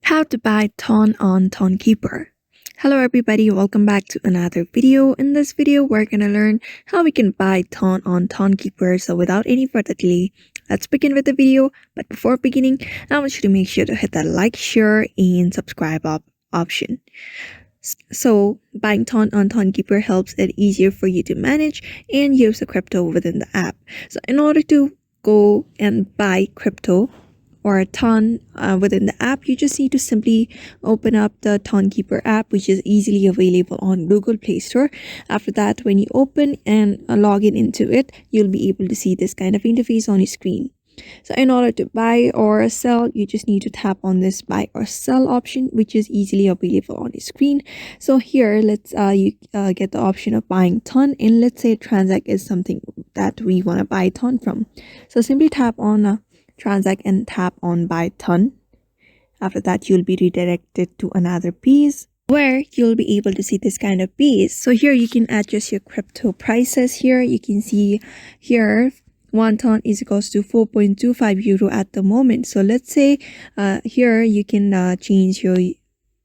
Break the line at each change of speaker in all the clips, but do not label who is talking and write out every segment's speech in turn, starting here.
How to buy Ton on Tonkeeper. Hello everybody, welcome back to another video. In this video, we're gonna learn how we can buy Ton on Tonkeeper. So without any further delay, let's begin with the video. But before beginning, I want you to make sure to hit that like, share, and subscribe option. So buying Ton on Tonkeeper helps it easier for you to manage and use the crypto within the app. So in order to go and buy crypto or a Ton within the app, you just need to simply open up the Tonkeeper app, which is easily available on Google Play Store. After that, when you open and log in into it, you'll be able to see this kind of interface on your screen. So in order to buy or sell, you just need to tap on this buy or sell option, which is easily available on your screen. So here, let's you get the option of buying Ton, and let's say Transact is something that we want to buy Ton from. So simply tap on Transact and tap on buy Ton. After that, you'll be redirected to another page where you'll be able to see this kind of page. So here you can adjust your crypto prices. Here you can see here 1 Ton is equals to 4.25 euro at the moment. So let's say here you can change your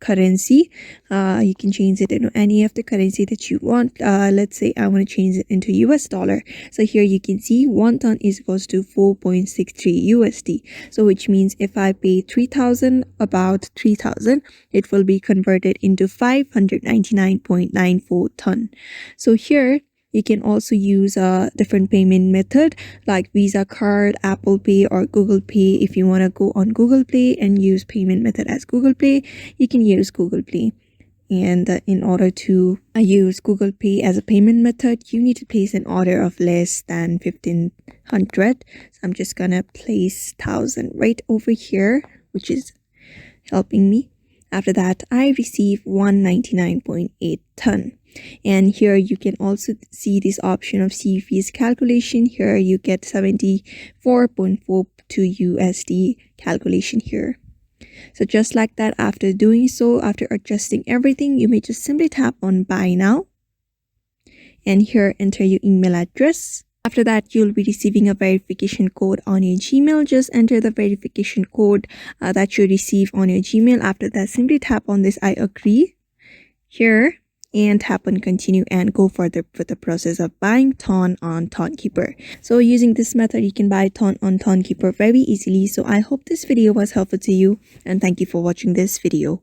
currency. You can change it into any of the currency that you want. Let's say I want to change it into US dollar. So here you can see 1 Ton is equals to 4.63 USD. So which means if I pay 3,000, about 3,000, it will be converted into 599.94 Ton. So here you can also use a different payment method like Visa card, Apple Pay, or Google Pay. If you want to go on Google Play and use payment method as Google Pay, you can use Google Pay. And in order to use Google Pay as a payment method, you need to place an order of less than 1,500. So I'm just gonna place 1,000 right over here, which is helping me. After that, I receive 199.8 Ton. And here you can also see this option of C fees calculation. Here you get 74.42 USD calculation here. So just like that, after doing so, after adjusting everything, you may just simply tap on buy now. And here enter your email address. After that, you'll be receiving a verification code on your Gmail. Just enter the verification code that you receive on your Gmail. After that, simply tap on this I agree here and tap on continue and go further with the process of buying Ton on Tonkeeper. So using this method, you can buy Ton on Tonkeeper very easily. So I hope this video was helpful to you, and thank you for watching this video.